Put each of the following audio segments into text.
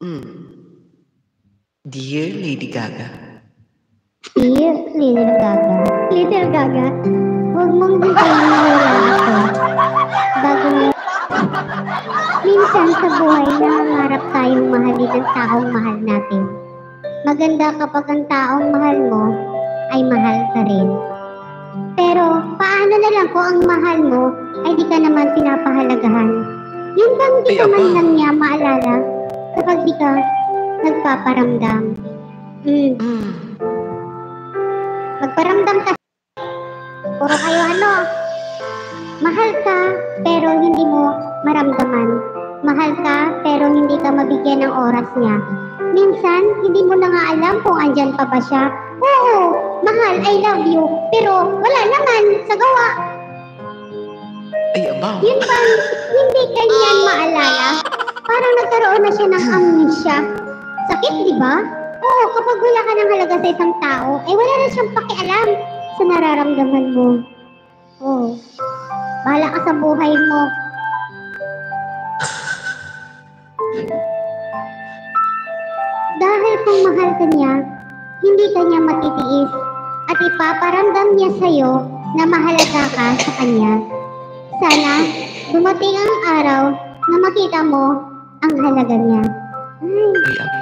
Mm. Dear Lady Gaga. Dear Little Gaga. Little Gaga, huwag mong hintayin na wala ako. Bago mo. Minsan sa buhay, nangangarap tayong mahalin ang taong mahal natin. Maganda kapag ang taong mahal mo ay mahal ka rin. Pero paano na lang kung ang mahal mo ay di ka naman pinapahalagahan? Yun bang di Ay, ka man aba. lang niya maalala kapag di ka nagpaparamdam? Mm. Magparamdam ka. Puro kayo mahal ka pero hindi mo maramdaman. Mahal ka pero hindi ka mabigyan ng oras niya. Minsan, hindi mo na nga alam kung andyan pa ba siya. Oo, mahal, I love you. Pero wala naman sa gawa. Ay, aba. Yun bang hindi ka niyan maalala? Parang nagkaroon na siya ng amnesia. Sakit, di ba? Oo, kapag wala ka ng halaga sa isang tao, wala na siyang pakialam sa nararamdaman mo. Oo. Bahala ka sa buhay mo. Dahil kung mahal ka niya, hindi ka niya matitiis at ipaparamdam niya sa'yo na mahalaga ka sa kanya. Sana dumating ang araw na makita mo ang halaga niya. Ay, aba.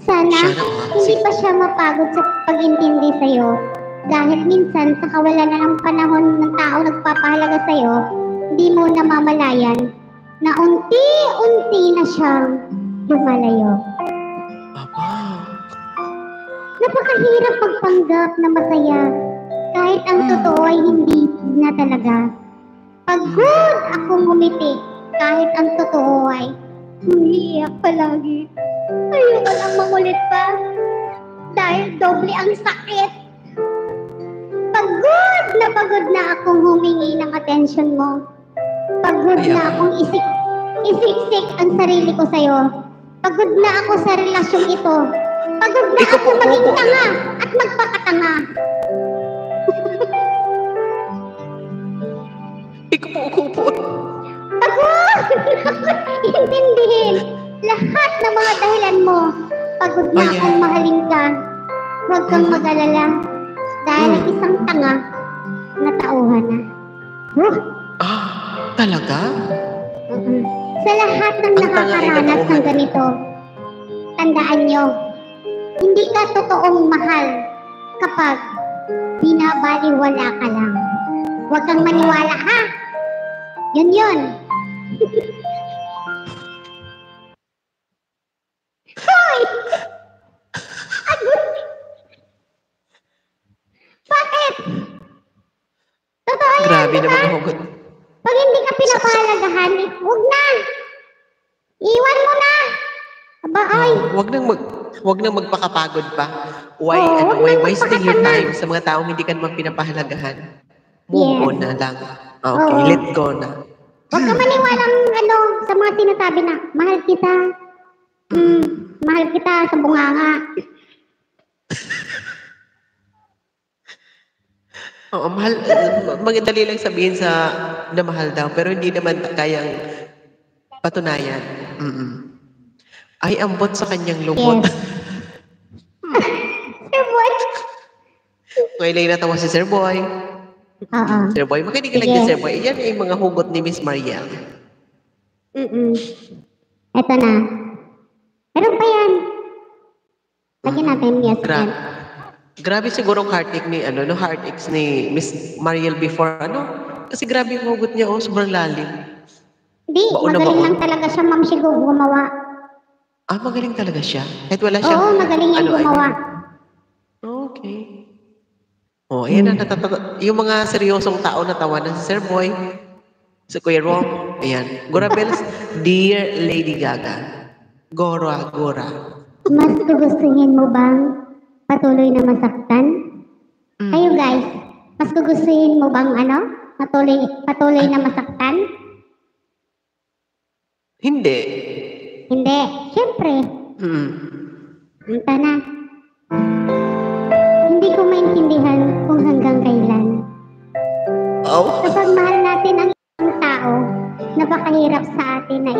Sana Siya na nga. hindi pa siya mapagod sa pag-intindi sa'yo. Dahil minsan sa kawalan na ng panahon ng tao nagpapahalaga sa'yo, di mo namamalayan na unti-unti na siyang lumalayo. Aba. Napakahirap magpanggap na masaya kahit ang totoo ay hindi na talaga. Pagod akong ngumiti kahit ang totoo ay umiiyak palagi. Ayoko lang mangulit pa dahil doble ang sakit. Pagod na akong humingi ng atensyon mo. Pagod Ay, na aba. akong isiksik ang sarili ko sa'yo. Pagod na ako sa relasyong ito. Pagod na Ikaw ako po, maging opo. tanga at magpakatanga. Ikaw po, kupot. Pagod! Intindihin lahat ng mga dahilan mo. Pagod na Ayan. akong mahalin ka. Huwag kang mag-alala dahil ang isang tanga natauhan na. Ah, talaga? Sa lahat ng Ang tanga ay nakakaranas ng natauhan. ganito, tandaan nyo, hindi ka totoong mahal kapag binabaliwala ka lang. Huwag kang maniwala, ha? Yun. Hoy! Agad! Bakit? Totoo yan, Grabe di ba? naman ang hugot. Pag hindi ka pinapahalagahan, huwag na! Iwan mo na! Aba, ay! Wag nang magpakapagod pa. Why, Oo, wag nang why wasting your magpakasama. time sa mga taong hindi ka naman pinapahalagahan? Move Yes. on na lang. Okay, Oo. let go na. Huwag ka maniwalang sa mga sinasabi na, mahal kita. Mahal kita sa bunganga. Oo, mahal, magandali lang sabihin na mahal daw, pero hindi naman kayang patunayan. Ay, ambot sa kanyang lubot. Yes. Sir Boy? Ngayon lang natawa si Sir Boy. Oo. Sir Boy, makinig ka lang Sige. din, Sir Boy. Yan ay mga hugot ni Miss Mariel. Eto na. Meron pa yan. Lagyan natin yes yan. Grabe siguro ang heartache ni Miss Mariel before, Kasi grabe yung hugot niya, sobrang lalim. Hindi, Baon na magaling baon. lang talaga siya, Ma'am Shigo, gumawa. Ah, magaling talaga siya. Kahit wala siyang... Oo, magaling yan gumawa. Okay. Ayan na, yung mga seryosong tao natawa na si Sir Boy, si Kuya Rom, ayan. Gora Bells, Dear Lady Gaga, Gora. Mas gugustuhin mo bang patuloy na masaktan? Kayo guys, mas gugustuhin mo bang patuloy na masaktan? Hindi. Hindi. Siyempre, anta na. Hindi ko maintindihan kung hanggang kailan. Oh, Kapag mahal natin ang isang tao, napakahirap sa atin na